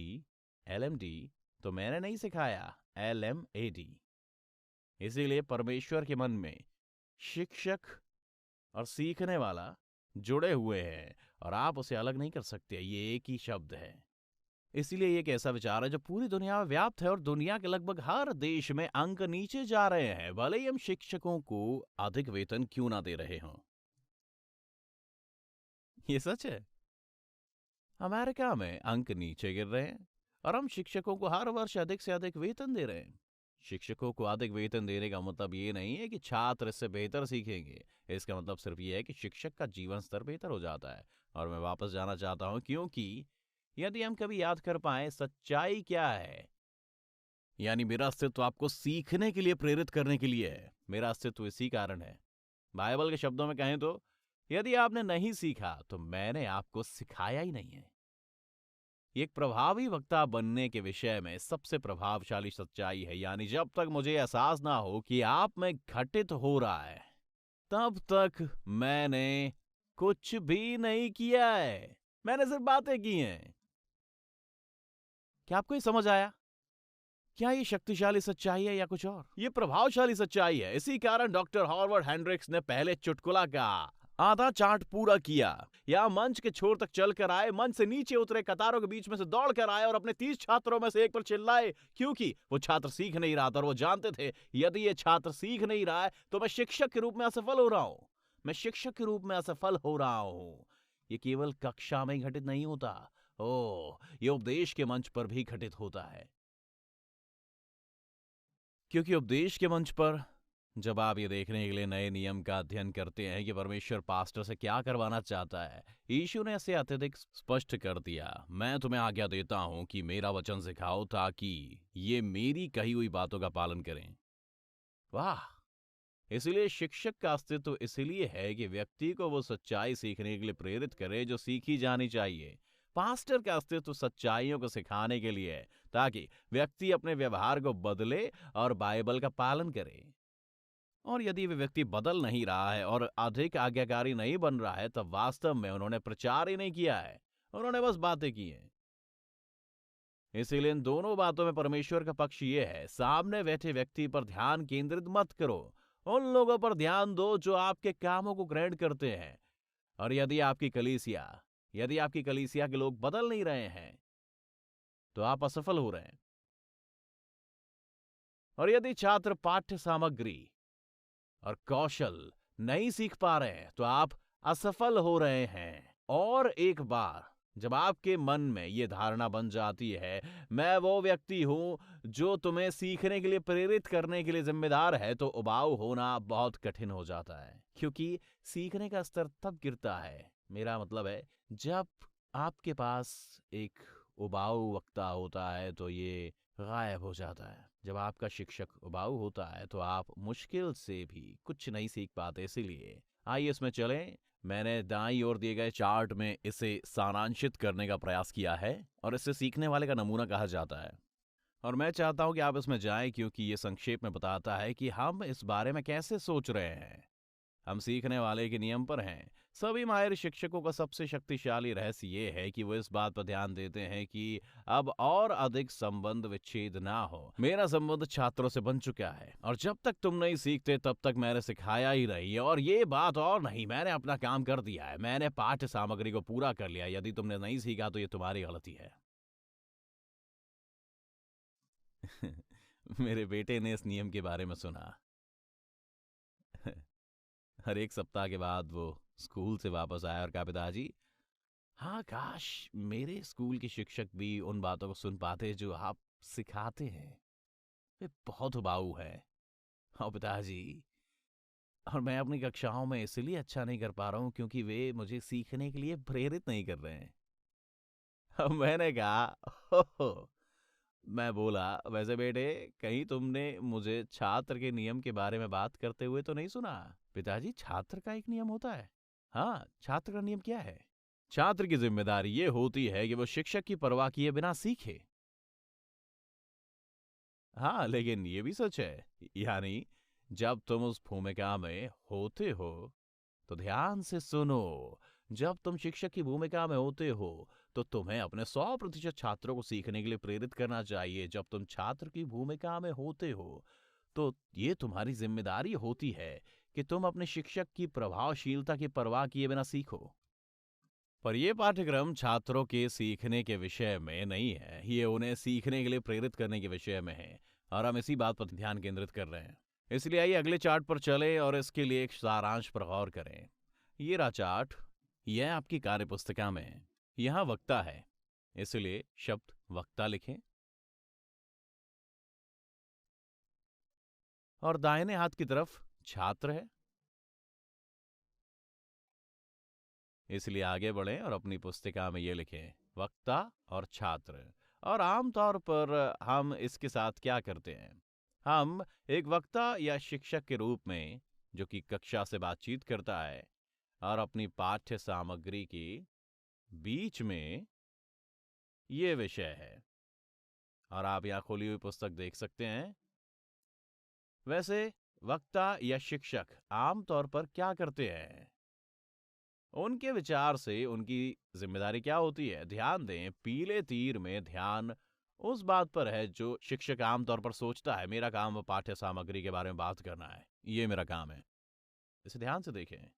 तो मैंने नहीं सिखाया LMAD। इसीलिए परमेश्वर के मन में शिक्षक और सीखने वाला जुड़े हुए हैं और आप उसे अलग नहीं कर सकते। ये एक ही शब्द है। इसीलिए ये एक ऐसा विचार है जो पूरी दुनिया में व्याप्त है और दुनिया के लगभग हर देश में अंक नीचे जा रहे हैं, भले ही हम शिक्षकों को अधिक वेतन क्यों ना दे रहे हों। ये सच है। अमेरिका में अंक नीचे गिर रहे हैं और हम शिक्षकों को हर वर्ष अधिक से अधिक वेतन दे रहे हैं। शिक्षकों को अधिक वेतन देने का मतलब ये नहीं है कि छात्र इससे बेहतर सीखेंगे। इसका मतलब सिर्फ ये है कि शिक्षक का जीवन स्तर बेहतर हो जाता है। और मैं वापस जाना चाहता हूं, क्योंकि यदि हम कभी याद कर पाए सच्चाई क्या है, यानी मेरा अस्तित्व आपको सीखने के लिए प्रेरित करने के लिए है। मेरा अस्तित्व इसी कारण है। बाइबल के शब्दों में कहें तो यदि आपने नहीं सीखा तो मैंने आपको सिखाया ही नहीं है। एक प्रभावी वक्ता बनने के विषय में सबसे प्रभावशाली सच्चाई है, यानी जब तक मुझे एहसास ना हो कि आप में घटित हो रहा है, तब तक मैंने कुछ भी नहीं किया है। मैंने सिर्फ बातें की हैं। क्या आपको ये समझ आया? क्या ये शक्तिशाली सच्चाई है या कुछ और? ये प्रभावशाली सच्चाई है। इसी कारण डॉक्टर हॉवर्ड हेंड्रिक्स ने पहले चुटकुला कहा, आधा चार्ट पूरा किया, या मंच के छोर तक चलकर आए, मंच से नीचे उतरे, कतारों के बीच में से दौड़कर आए और अपने 30 छात्रों में से एक पर चिल्लाए, क्योंकि वो छात्र सीख नहीं रहा था और वो जानते थे यदि ये छात्र सीख नहीं रहा है तो मैं शिक्षक के रूप में असफल हो रहा हूं। मैं शिक्षक के रूप में असफल हो रहा हूं। ये केवल कक्षा में ही घटित नहीं होता, ये उपदेश के मंच पर भी घटित होता है। क्योंकि उपदेश के मंच पर जब आप ये देखने के लिए नए नियम का अध्ययन करते हैं कि परमेश्वर पास्टर से क्या करवाना चाहता है, यीशु ने ऐसे अत्यधिक स्पष्ट कर दिया, मैं तुम्हें आज्ञा देता हूं कि मेरा वचन सिखाओ ताकि ये मेरी कही हुई बातों का पालन करें। वाह! इसलिए शिक्षक का अस्तित्व इसलिए है कि व्यक्ति को वो सच्चाई सीखने के लिए प्रेरित करे जो सीखी जानी चाहिए। पास्टर का अस्तित्व सच्चाइयों को सिखाने के लिए है ताकि व्यक्ति अपने व्यवहार को बदले और बाइबल का पालन करे। और यदि वे व्यक्ति बदल नहीं रहा है और अधिक आज्ञाकारी नहीं बन रहा है, तब वास्तव में उन्होंने प्रचार ही नहीं किया है, उन्होंने बस बातें की हैं। इसीलिए इन दोनों बातों में परमेश्वर का पक्ष ये है, सामने बैठे व्यक्ति पर ध्यान केंद्रित मत करो, उन लोगों पर ध्यान दो जो आपके कामों को ग्रहण करते हैं। और यदि आपकी कलीसिया के लोग बदल नहीं रहे हैं, तो आप असफल हो रहे हैं। और यदि छात्र पाठ्य सामग्री और कौशल नहीं सीख पा रहे हैं, तो आप असफल हो रहे हैं। और एक बार जब आपके मन में ये धारणा बन जाती है, मैं वो व्यक्ति हूं जो तुम्हें सीखने के लिए प्रेरित करने के लिए जिम्मेदार है, तो उबाऊ होना बहुत कठिन हो जाता है, क्योंकि सीखने का स्तर तब गिरता है, मेरा मतलब है जब आपके पास एक उबाऊ वक्ता होता है तो ये गायब हो जाता है। जब आपका शिक्षक उबाऊ होता है तो आप मुश्किल से भी कुछ नहीं सीख पाते। इसीलिए आइए इसमें चलें। मैंने दाईं ओर दिए गए चार्ट में इसे सारांशित करने का प्रयास किया है और इसे सीखने वाले का नमूना कहा जाता है। और मैं चाहता हूं कि आप इसमें जाएं, क्योंकि ये संक्षेप में बताता है कि हम इस बारे में कैसे सोच रहे हैं। हम सीखने वाले के नियम पर हैं। सभी माहिर शिक्षकों का सबसे शक्तिशाली रहस्य ये है कि वो इस बात पर ध्यान देते हैं कि अब और अधिक संबंध विच्छेद ना हो। मेरा संबंध छात्रों से बन चुका है और जब तक तुम नहीं सीखते तब तक मैंने सिखाया ही रही है। और ये बात और नहीं, मैंने अपना काम कर दिया है, मैंने पाठ्य सामग्री को पूरा कर लिया। यदि तुमने नहीं सीखा तो ये तुम्हारी गलती है। मेरे बेटे ने इस नियम के बारे में सुना। हर एक सप्ताह के बाद वो स्कूल से वापस आया और कहा, पिताजी, हाँ काश मेरे स्कूल के शिक्षक भी उन बातों को सुन पाते जो आप सिखाते हैं। वे बहुत उबाऊ है। हाँ पिताजी, और मैं अपनी कक्षाओं में इसलिए अच्छा नहीं कर पा रहा हूँ क्योंकि वे मुझे सीखने के लिए प्रेरित नहीं कर रहे हैं। अब मैंने कहा, हो मैं बोला, वैसे बेटे, कहीं तुमने मुझे छात्र के नियम के बारे में बात करते हुए तो नहीं सुना? पिताजी, छात्र का एक नियम होता है। हाँ, छात्र का नियम क्या है? छात्र की जिम्मेदारी ये होती है कि वो शिक्षक की परवाह किए बिना सीखे। हाँ, लेकिन ये भी सच है, यानी जब तुम उस भूमिका में होते हो तो ध्यान से सुनो। जब तुम शिक्षक की भूमिका में होते हो तो तुम्हें अपने 100% छात्रों को सीखने के लिए प्रेरित करना चाहिए। जब तुम छात्र की भूमिका में होते हो तो ये तुम्हारी जिम्मेदारी होती है कि तुम अपने शिक्षक की प्रभावशीलता की परवाह किए बिना सीखो। पर यह पाठ्यक्रम छात्रों के सीखने के विषय में नहीं है, ये उन्हें सीखने के लिए प्रेरित करने के विषय में है, और हम इसी बात पर ध्यान केंद्रित कर रहे हैं। इसलिए आइए अगले चार्ट पर चलें और इसके लिए एक सारांश पर गौर करें। ये रहा चार्ट, यह आपकी कार्य पुस्तिका में है। यहाँ वक्ता है, इसलिए शब्द वक्ता लिखें, और दाहिने हाथ की तरफ छात्र है, इसलिए आगे बढ़ें और अपनी पुस्तिका में ये लिखें, वक्ता और छात्र। और आमतौर पर हम इसके साथ क्या करते हैं, हम एक वक्ता या शिक्षक के रूप में जो कि कक्षा से बातचीत करता है और अपनी पाठ्य सामग्री के बीच में ये विषय है, और आप यहाँ खोली हुई पुस्तक देख सकते हैं। वैसे वक्ता या शिक्षक आमतौर पर क्या करते हैं, उनके विचार से उनकी जिम्मेदारी क्या होती है? ध्यान दें, पीले तीर में ध्यान उस बात पर है जो शिक्षक आमतौर पर सोचता है, मेरा काम पाठ्य सामग्री के बारे में बात करना है, ये मेरा काम है। इसे ध्यान से देखें।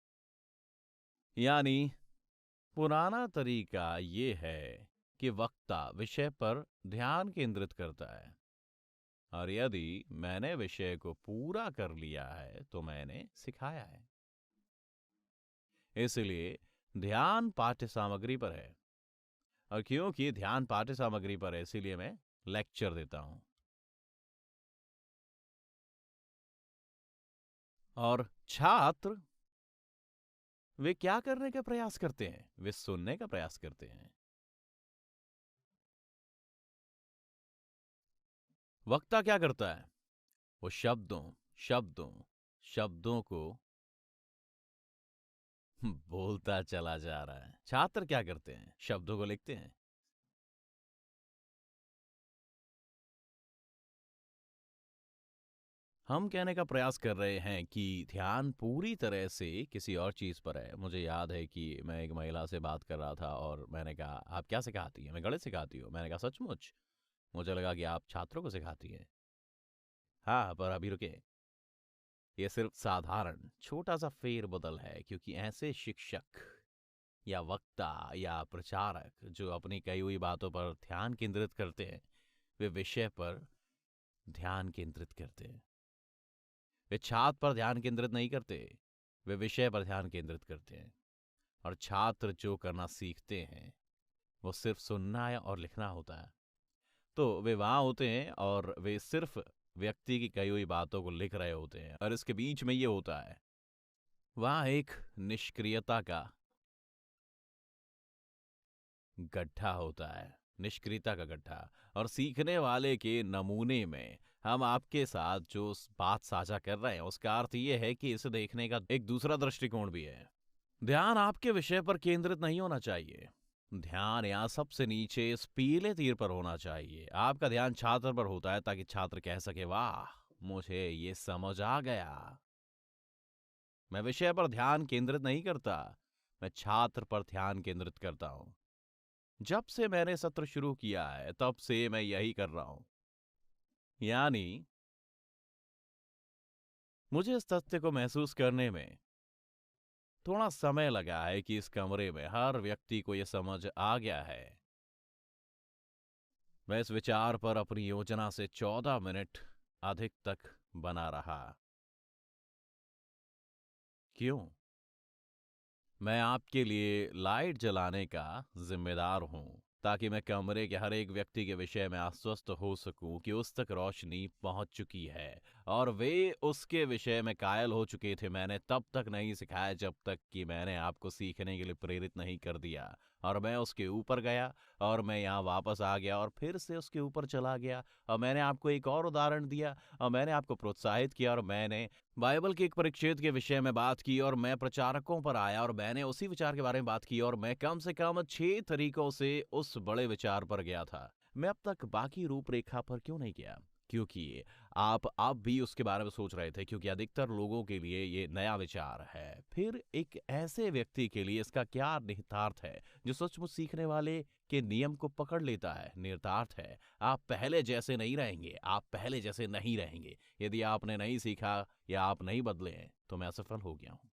यानी पुराना तरीका ये है कि वक्ता विषय पर ध्यान केंद्रित करता है, और यदि मैंने विषय को पूरा कर लिया है तो मैंने सिखाया है। इसलिए ध्यान पाठ्य सामग्री पर है, और क्योंकि ध्यान पाठ्य सामग्री पर है इसीलिए मैं लेक्चर देता हूं। और छात्र वे क्या करने का प्रयास करते हैं? वे सुनने का प्रयास करते हैं। वक्ता क्या करता है? वो शब्दों शब्दों शब्दों को बोलता चला जा रहा है। छात्र क्या करते हैं? शब्दों को लिखते हैं। हम कहने का प्रयास कर रहे हैं कि ध्यान पूरी तरह से किसी और चीज़ पर है। मुझे याद है कि मैं एक महिला से बात कर रहा था और मैंने कहा, आप क्या सिखाती हैं? मैं गणित सिखाती हूँ। मैंने कहा, सचमुच? मुझे लगा कि आप छात्रों को सिखाती हैं। हाँ, पर अभी रुके। ये सिर्फ साधारण छोटा सा फेरबदल है, क्योंकि ऐसे शिक्षक या वक्ता या प्रचारक जो अपनी कही हुई बातों पर ध्यान केंद्रित करते हैं, वे विषय पर ध्यान केंद्रित करते हैं। वे छात्र पर ध्यान केंद्रित नहीं करते, वे विषय पर ध्यान केंद्रित करते हैं। और छात्र जो करना सीखते हैं वो सिर्फ सुनना है और लिखना होता है। तो वे वहां होते हैं और वे सिर्फ व्यक्ति की कही हुई बातों को लिख रहे होते हैं, और इसके बीच में ये होता है, वहां एक निष्क्रियता का गड्ढा होता है। निष्क्रियता का गड्ढा। और सीखने वाले के नमूने में हम आपके साथ जो बात साझा कर रहे हैं उसका अर्थ ये है कि इसे देखने का एक दूसरा दृष्टिकोण भी है। ध्यान आपके विषय पर केंद्रित नहीं होना चाहिए। ध्यान यहाँ सबसे नीचे इस पीले तीर पर होना चाहिए। आपका ध्यान छात्र पर होता है ताकि छात्र कह सके, वाह, मुझे ये समझ आ गया। मैं विषय पर ध्यान केंद्रित नहीं करता, मैं छात्र पर ध्यान केंद्रित करता हूं। जब से मैंने सत्र शुरू किया है तब से मैं यही कर रहा हूं। यानी मुझे इस तथ्य को महसूस करने में थोड़ा समय लगा है कि इस कमरे में हर व्यक्ति को यह समझ आ गया है। मैं इस विचार पर अपनी योजना से 14 मिनट अधिक तक बना रहा। क्यों? मैं आपके लिए लाइट जलाने का जिम्मेदार हूं, ताकि मैं कमरे के हर एक व्यक्ति के विषय में आश्वस्त हो सकूं कि उस तक रोशनी पहुंच चुकी है और वे उसके विषय में कायल हो चुके थे। मैंने तब तक नहीं सिखाया जब तक कि मैंने आपको सीखने के लिए प्रेरित नहीं कर दिया। और मैं उसके ऊपर गया और मैं यहाँ वापस आ गया और फिर से उसके ऊपर चला गया और मैंने आपको एक और उदाहरण दिया और मैंने आपको प्रोत्साहित किया और मैंने बाइबल के एक परिच्छेद के विषय में बात की और मैं प्रचारकों पर आया और मैंने उसी विचार के बारे में बात की और मैं कम से कम 6 तरीकों से उस बड़े विचार पर गया था। मैं अब तक बाकी रूपरेखा पर क्यों नहीं गया? क्योंकि आप अब भी उसके बारे में सोच रहे थे, क्योंकि अधिकतर लोगों के लिए ये नया विचार है। फिर एक ऐसे व्यक्ति के लिए इसका क्या निहितार्थ है जो सचमुच सीखने वाले के नियम को पकड़ लेता है? निहितार्थ है, आप पहले जैसे नहीं रहेंगे, आप पहले जैसे नहीं रहेंगे। यदि आपने नहीं सीखा या आप नहीं बदले हैं तो मैं असफल हो गया हूं।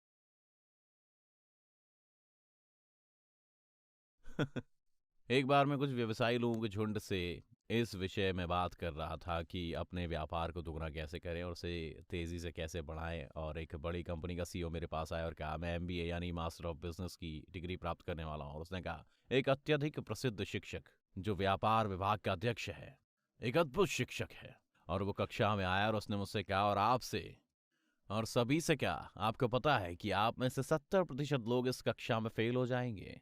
एक बार मैं कुछ व्यवसायी लोगों के झुंड से इस विषय में बात कर रहा था कि अपने व्यापार को दुगना कैसे करें और उसे तेजी से कैसे बढ़ाएं, और एक बड़ी कंपनी का सीईओ मेरे पास आया और कहा, मैं एमबीए यानी मास्टर ऑफ बिजनेस की डिग्री प्राप्त करने वाला हूं। और उसने कहा, एक अत्यधिक प्रसिद्ध शिक्षक जो व्यापार विभाग का अध्यक्ष है, एक अद्भुत शिक्षक है। और वो कक्षा में आया और उसने मुझसे कहा, और आपसे और सभी से क्या, आपको पता है कि आप में से 70% लोग इस कक्षा में फेल हो जाएंगे।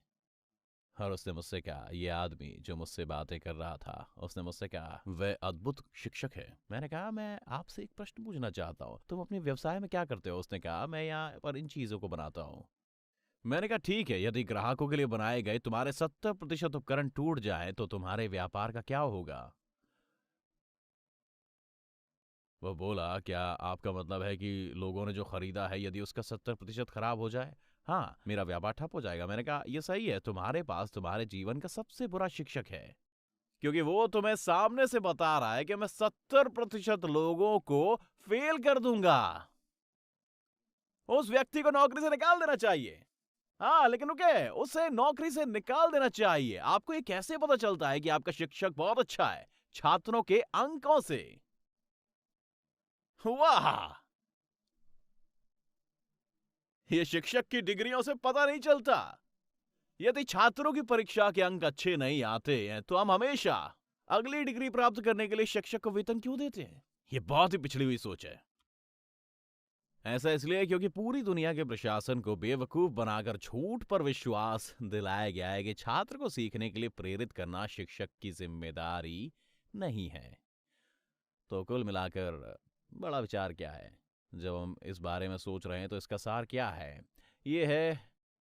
और उसने मुझसे कहा, ये आदमी जो मुझसे बातें कर रहा था, उसने मुझसे कहा, वह अद्भुत शिक्षक है। मैंने कहा, मैं आपसे एक प्रश्न पूछना चाहता हूँ, तुम अपने व्यवसाय में क्या करते हो? उसने कहा, मैं यहाँ पर इन चीजों को बनाता हूँ। मैंने कहा, ठीक है, यदि ग्राहकों के लिए बनाए गए तुम्हारे 70% उपकरण टूट जाए तो तुम्हारे व्यापार का क्या होगा? वो बोला, क्या आपका मतलब है कि लोगों ने जो खरीदा है यदि उसका 70% खराब हो जाए, हाँ, मेरा व्यापार ठप हो जाएगा? मैंने कहा, ये सही है, तुम्हारे पास तुम्हारे जीवन का सबसे बुरा शिक्षक है, क्योंकि वो तुम्हें सामने से बता रहा है कि मैं 70% लोगों को फेल कर दूंगा। उस व्यक्ति को नौकरी से निकाल देना चाहिए। हाँ, लेकिन रुके, उसे नौकरी से निकाल देना चाहिए। आपको ये कैसे पता चलता है कि आपका शिक्षक बहुत अच्छा है? छात्रों के अंकों से। वाह, ये शिक्षक की डिग्रियों से पता नहीं चलता। यदि छात्रों की परीक्षा के अंक अच्छे नहीं आते हैं तो हम हमेशा अगली डिग्री प्राप्त करने के लिए शिक्षक को वेतन क्यों देते हैं? ये बहुत ही पिछड़ी हुई सोच है। ऐसा इसलिए क्योंकि पूरी दुनिया के प्रशासन को बेवकूफ बनाकर झूठ पर विश्वास दिलाया गया है कि छात्र को सीखने के लिए प्रेरित करना शिक्षक की जिम्मेदारी नहीं है। तो कुल मिलाकर बड़ा विचार क्या है? जब हम इस बारे में सोच रहे हैं तो इसका सार क्या है? ये है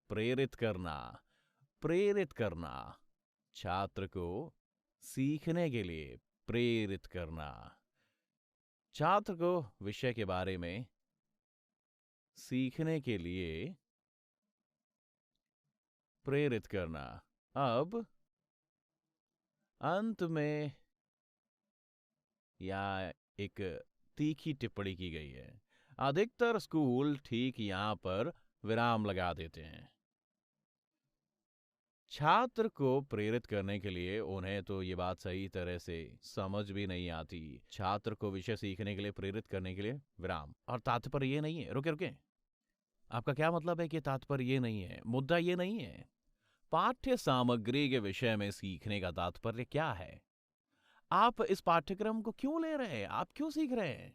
प्रेरित करना। प्रेरित करना, छात्र को सीखने के लिए प्रेरित करना, छात्र को विषय के बारे में सीखने के लिए प्रेरित करना। अब अंत में या एक तीखी टिप्पणी की गई है। अधिकतर स्कूल ठीक यहां पर विराम लगा देते हैं। छात्र को प्रेरित करने के लिए उन्हें तो ये बात सही तरह से समझ भी नहीं आती। छात्र को विषय सीखने के लिए प्रेरित करने के लिए विराम। और तात्पर्य ये नहीं है, रुके रुके, आपका क्या मतलब है कि तात्पर्य ये नहीं है? मुद्दा ये नहीं है। पाठ्य सामग्री के विषय में सीखने का तात्पर्य क्या है? आप इस पाठ्यक्रम को क्यों ले रहे हैं? आप क्यों सीख रहे हैं?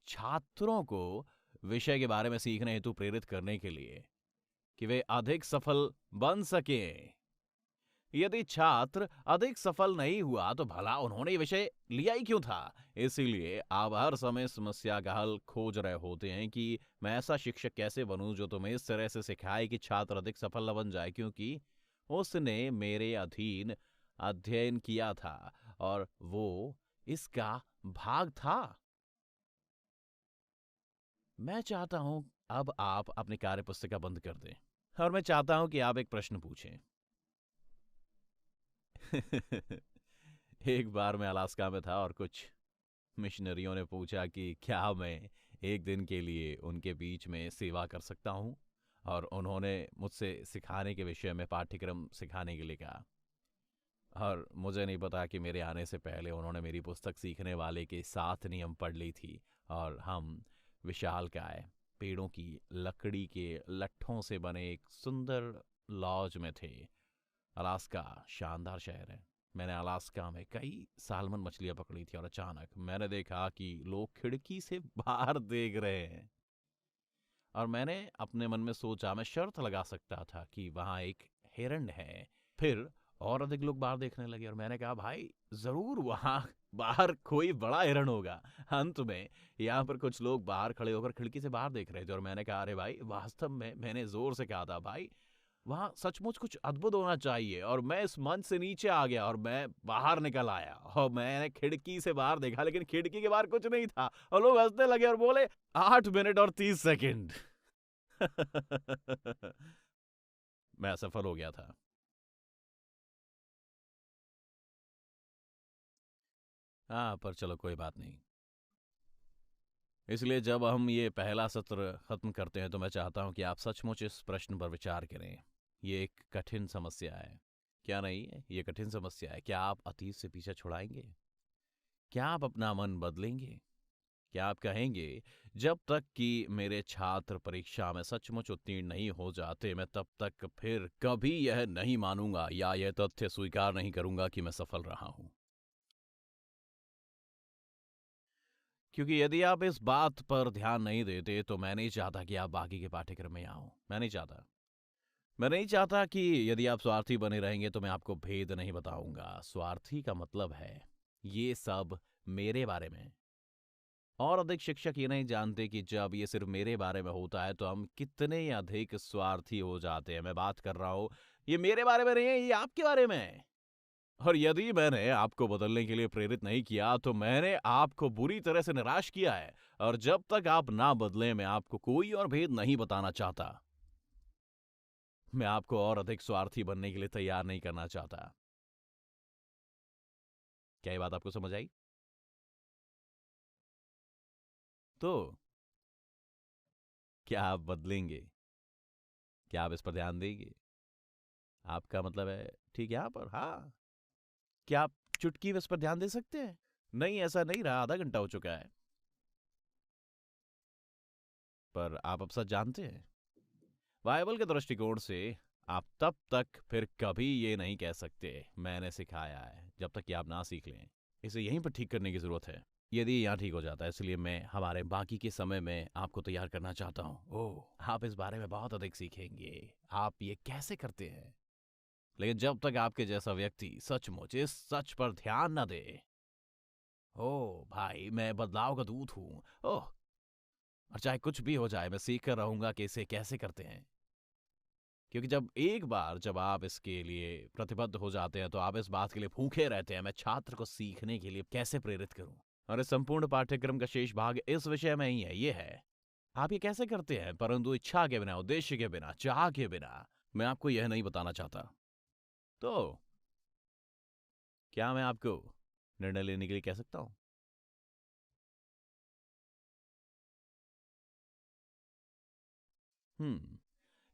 छात्रों को विषय के बारे में सीखने हेतु प्रेरित करने के लिए कि वे अधिक सफल बन सकें। यदि छात्र अधिक सफल नहीं हुआ तो भला उन्होंने विषय लिया ही क्यों था? इसीलिए आप हर समय समस्या का हल खोज रहे होते हैं कि मैं ऐसा शिक्षक कैसे बनूं जो तुम्हें इस तरह से सिखाए कि छात्र अधिक सफल न बन जाए, क्योंकि उसने मेरे अधीन अध्ययन किया था और वो इसका भाग था। मैं चाहता हूं अब आप अपनी कार्य पुस्तिका बंद कर दें और मैं चाहता हूं कि आप एक प्रश्न पूछें। एक बार मैं अलास्का में था और कुछ मिशनरियों ने पूछा कि क्या मैं एक दिन के लिए उनके बीच में सेवा कर सकता हूं, और उन्होंने मुझसे सिखाने के विषय में पाठ्यक्रम सिखाने के लिए कहा। और मुझे नहीं पता कि मेरे आने से पहले उन्होंने मेरी पुस्तक सीखने वाले के 7 नियम पढ़ ली थी और हम विशालकाय पेड़ों की लकड़ी के लट्ठों से बने एक सुंदर लॉज में थे। अलास्का शानदार शहर है। मैंने अलास्का में कई सालमन मछलियां पकड़ी थी और अचानक मैंने देखा कि लोग खिड़की से बाहर देख रहे हैं। और मैंने अपने मन में सोचा मैं शर्त लगा सकता था कि वहां एक हिरण है। फिर और अधिक लोग बाहर देखने लगे और मैंने कहा भाई जरूर वहां बाहर कोई बड़ा हिरण होगा। अंत में यहाँ पर कुछ लोग बाहर खड़े होकर खिड़की से बाहर देख रहे थे और मैंने कहा अरे भाई वास्तव में मैंने जोर से कहा था भाई वहां सचमुच कुछ अद्भुत होना चाहिए। और मैं इस मंच से नीचे आ गया और मैं बाहर निकल आया और मैंने खिड़की से बाहर देखा, लेकिन खिड़की के बाहर कुछ नहीं था और लोग हंसने लगे और बोले 8 मिनट और 30 सेकंड। मैं असफल हो गया था। हाँ, पर चलो कोई बात नहीं। इसलिए जब हम ये पहला सत्र खत्म करते हैं तो मैं चाहता हूं कि आप सचमुच इस प्रश्न पर विचार करें। ये एक कठिन समस्या है, क्या नहीं है? ये कठिन समस्या है। क्या आप अतीत से पीछे छुड़ाएंगे? क्या आप अपना मन बदलेंगे? क्या आप कहेंगे जब तक कि मेरे छात्र परीक्षा में सचमुच उत्तीर्ण नहीं हो जाते मैं तब तक फिर कभी यह नहीं मानूंगा या यह तथ्य स्वीकार नहीं करूंगा कि मैं सफल रहा हूं? क्योंकि यदि आप इस बात पर ध्यान नहीं देते तो मैं नहीं चाहता कि आप बाकी के पाठ्यक्रम में आओ। मैं नहीं चाहता। मैं नहीं चाहता कि यदि आप स्वार्थी बने रहेंगे तो मैं आपको भेद नहीं बताऊंगा। स्वार्थी का मतलब है ये सब मेरे बारे में। और अधिक शिक्षक ये नहीं जानते कि जब ये सिर्फ मेरे बारे में होता है तो हम कितने अधिक स्वार्थी हो जाते हैं। मैं बात कर रहा हूं, ये मेरे बारे में नहीं है, ये आपके बारे में है। और यदि मैंने आपको बदलने के लिए प्रेरित नहीं किया तो मैंने आपको बुरी तरह से निराश किया है। और जब तक आप ना बदले मैं आपको कोई और भेद नहीं बताना चाहता। मैं आपको और अधिक स्वार्थी बनने के लिए तैयार नहीं करना चाहता। क्या ये बात आपको समझ आई? तो क्या आप बदलेंगे? क्या आप इस पर ध्यान देंगे? आपका मतलब है ठीक है, यहाँ पर हाँ। क्या आप चुटकी में इस पर ध्यान दे सकते हैं? नहीं, ऐसा नहीं रहा, आधा घंटा हो चुका है। पर आप अब सच जानते हैं, बाइबल के दृष्टिकोण से आप तब तक फिर कभी ये नहीं कह सकते मैंने सिखाया है, जब तक कि आप ना सीख लें। इसे यहीं पर ठीक करने की जरूरत है। यदि यहाँ ठीक हो जाता है, इसलिए मैं हमारे बाकी के समय में आपको तैयार करना चाहता हूँ। ओह, आप इस बारे में बहुत अधिक सीखेंगे। आप ये कैसे करते हैं? लेकिन जब तक आपके जैसा व्यक्ति सचमुच इस सच पर ध्यान न दे, ओह भाई, मैं बदलाव का दूत हूँ। ओह, और चाहे कुछ भी हो जाए, मैं सीख कर रहूंगा कि इसे कैसे करते हैं। क्योंकि जब आप इसके लिए प्रतिबद्ध हो जाते हैं, तो आप इस बात के लिए भूखे रहते हैं, मैं छात्र को सीखने के लिए कैसे प्रेरित करूं। और इस संपूर्ण पाठ्यक्रम का शेष भाग इस विषय में ही है। ये है, आप ये कैसे करते हैं, परंतु इच्छा के बिना, उद्देश्य के बिना, चाह के बिना। मैं आपको यह नहीं बताना चाहता। तो क्या मैं आपको निर्णय लेने के लिए कह सकता हूं?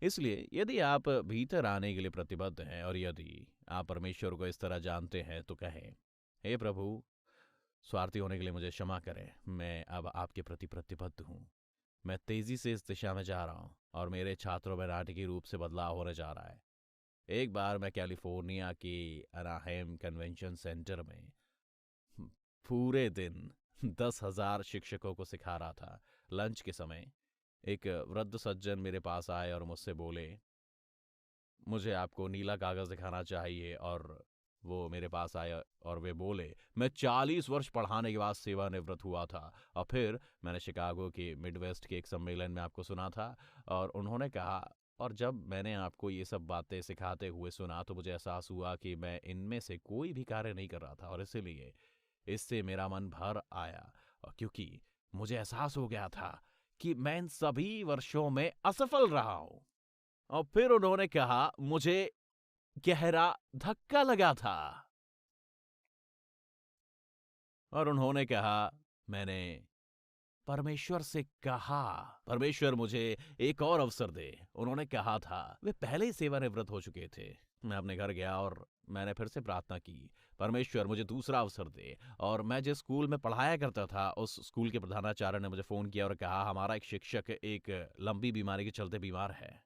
इसलिए यदि आप भीतर आने के लिए प्रतिबद्ध हैं, और यदि आप परमेश्वर को इस तरह जानते हैं, तो कहें, हे प्रभु, स्वार्थी होने के लिए मुझे क्षमा करें। मैं अब आपके प्रति प्रतिबद्ध हूँ। मैं तेजी से इस दिशा में जा रहा हूँ, और मेरे छात्रों में नाटकीय रूप से बदलाव होने जा रहा है। एक बार मैं कैलिफोर्निया के अनाहेम कन्वेंशन सेंटर में पूरे दिन 10,000 शिक्षकों को सिखा रहा था। लंच के समय एक वृद्ध सज्जन मेरे पास आए और मुझसे बोले, मुझे आपको नीला कागज दिखाना चाहिए। और वो मेरे पास आए और वे बोले, मैं 40 वर्ष पढ़ाने के बाद सेवानिवृत्त हुआ था। और फिर मैंने शिकागो के मिडवेस्ट के एक सम्मेलन में आपको सुना था, और उन्होंने कहा, और जब मैंने आपको ये सब बातें सिखाते हुए सुना, तो मुझे एहसास हुआ कि मैं इनमें से कोई भी कार्य नहीं कर रहा था, और इसीलिए इससे मेरा मन भर आया। और क्योंकि मुझे एहसास हो गया था कि मैं इन सभी वर्षों में असफल रहा हूं। और फिर उन्होंने कहा, मुझे गहरा धक्का लगा था। और उन्होंने कहा, मैंने परमेश्वर से कहा, परमेश्वर मुझे एक और अवसर दे। उन्होंने कहा था, वे पहले ही सेवानिवृत्त हो चुके थे। मैं अपने घर गया और मैंने फिर से प्रार्थना की, परमेश्वर मुझे दूसरा अवसर दे। और मैं जिस स्कूल में पढ़ाया करता था, उस स्कूल के प्रधानाचार्य ने मुझे फ़ोन किया और कहा, हमारा एक शिक्षक एक लंबी बीमारी के चलते बीमार है,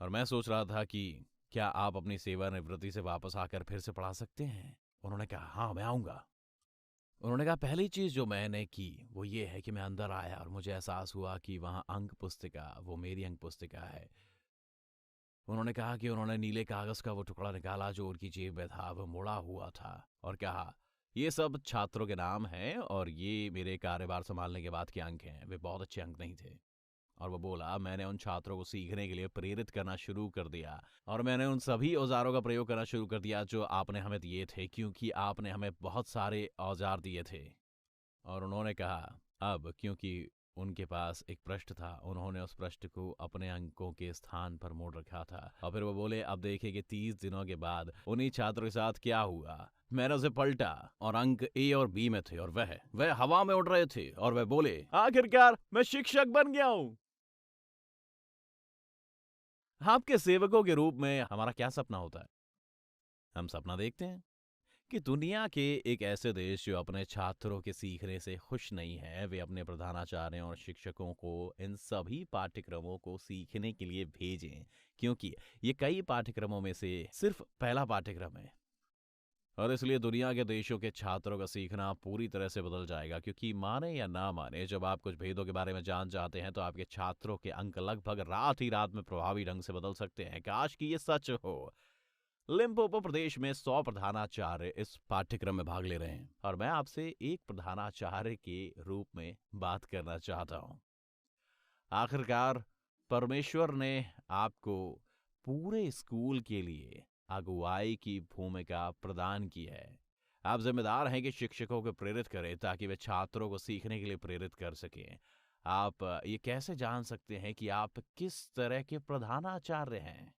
और मैं सोच रहा था कि क्या आप अपनी सेवानिवृत्ति से वापस आकर फिर से पढ़ा सकते हैं। उन्होंने कहा, हाँ, मैं आऊँगा। उन्होंने कहा, पहली चीज़ जो मैंने की वो ये है कि मैं अंदर आया और मुझे एहसास हुआ कि वहाँ अंक पुस्तिका, वो मेरी अंक पुस्तिका है। उन्होंने कहा कि उन्होंने नीले कागज़ का वो टुकड़ा निकाला जो उनकी जेब में था, वो मुड़ा हुआ था, और कहा, ये सब छात्रों के नाम हैं, और ये मेरे कार्यभार संभालने के बाद के अंक हैं। वे बहुत अच्छे अंक नहीं थे। और वो बोला, मैंने उन छात्रों को सीखने के लिए प्रेरित करना शुरू कर दिया, और मैंने उन सभी औजारों का प्रयोग करना शुरू कर दिया जो आपने हमें दिए थे, क्योंकि आपने हमें बहुत सारे औजार दिए थे। और उन्होंने कहा, अब क्योंकि उनके पास एक पृष्ठ था, उन्होंने उस पृष्ठ को अपने अंकों के स्थान पर मोड़ रखा था। और फिर वो बोले, अब देखिए कि 30 दिनों के बाद उन्हीं छात्रों के साथ क्या हुआ। मैंने उसे पलटा, और अंक ए और बी में थे, और वह हवा में उड़ रहे थे। और वह बोले, आखिरकार मैं शिक्षक बन गया हूं। आपके सेवकों के रूप में हमारा क्या सपना होता है? हम सपना देखते हैं कि दुनिया के एक ऐसे देश जो अपने छात्रों के सीखने से खुश नहीं है, वे अपने प्रधानाचार्यों और शिक्षकों को इन सभी पाठ्यक्रमों को सीखने के लिए भेजें, क्योंकि ये कई पाठ्यक्रमों में से सिर्फ पहला पाठ्यक्रम है। और इसलिए दुनिया के देशों के छात्रों का सीखना पूरी तरह से बदल जाएगा, क्योंकि माने या ना माने, जब आप कुछ भेदों के बारे में जान जाते हैं, तो आपके छात्रों के अंक लगभग रात ही रात में प्रभावी ढंग से बदल सकते हैं। काश कि ये सच हो। लिम्पोपो प्रदेश में 100 प्रधानाचार्य इस पाठ्यक्रम में भाग ले रहे हैं, और मैं आपसे एक प्रधानाचार्य के रूप में बात करना चाहता हूं। आखिरकार परमेश्वर ने आपको पूरे स्कूल के लिए अगुवाई की भूमिका प्रदान की है। आप जिम्मेदार हैं कि शिक्षकों को प्रेरित करें, ताकि वे छात्रों को सीखने के लिए प्रेरित कर सकें। आप ये कैसे जान सकते हैं कि आप किस तरह के प्रधानाचार्य हैं?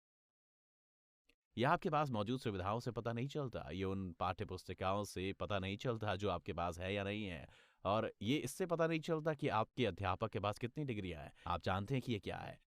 यह आपके पास मौजूद सुविधाओं से पता नहीं चलता, ये उन पाठ्य पुस्तिकाओं से पता नहीं चलता जो आपके पास है या नहीं है, और ये इससे पता नहीं चलता कि आपके अध्यापक के पास कितनी डिग्रियां हैं। आप जानते हैं कि ये क्या है?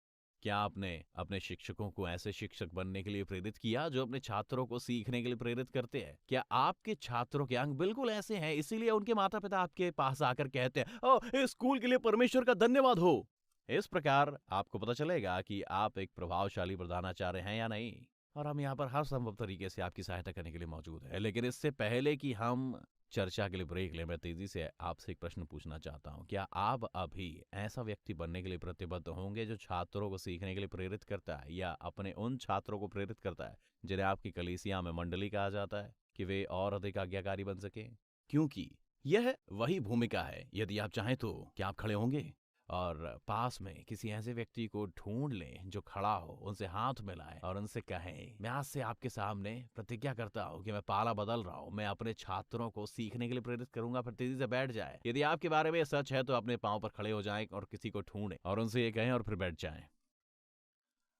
क्या आपने अपने शिक्षकों को ऐसे शिक्षक बनने के लिए प्रेरित किया जो अपने छात्रों को सीखने के लिए प्रेरित करते हैं? क्या आपके छात्रों के अंक बिल्कुल ऐसे हैं, इसीलिए उनके माता पिता आपके पास आकर कहते हैं, ओह, इस स्कूल के लिए परमेश्वर का धन्यवाद हो? इस प्रकार आपको पता चलेगा कि आप एक प्रभावशाली प्रधानाचार्य हैं या नहीं। और हम यहाँ पर हर संभव तरीके से आपकी सहायता करने के लिए मौजूद है। लेकिन इससे पहले कि हम चर्चा के लिए ब्रेक लें, मैं तेजी से आपसे एक प्रश्न पूछना चाहता हूँ। क्या आप अभी ऐसा व्यक्ति बनने के लिए प्रतिबद्ध होंगे जो छात्रों को सीखने के लिए प्रेरित करता है, या अपने उन छात्रों को प्रेरित करता है जिन्हें आपकी कलीसिया में मंडली कहा जाता है, कि वे और अधिक आज्ञाकारी बन सकें? क्योंकि यह वही भूमिका है। यदि आप चाहें तो क्या आप खड़े होंगे और पास में किसी ऐसे व्यक्ति को ढूंढ लें जो खड़ा हो, उनसे हाथ मिलाएं और उनसे कहें, मैं आज से आपके सामने प्रतिज्ञा करता हूं कि मैं पाला बदल रहा हूं, मैं अपने छात्रों को सीखने के लिए प्रेरित करूंगा। फिर तेजी से बैठ जाए। यदि आपके बारे में सच है तो अपने पांव पर खड़े हो जाएं और किसी को ढूंढें और उनसे ये कहें और फिर बैठ जाएं।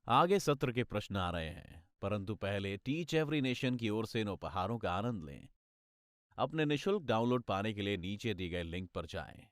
आगे सत्र के प्रश्न आ रहे हैं, परंतु पहले टीच एवरी नेशन की ओर से इन उपहारों का आनंद लें। अपने निःशुल्क डाउनलोड पाने के लिए नीचे दिए गए लिंक पर जाएं।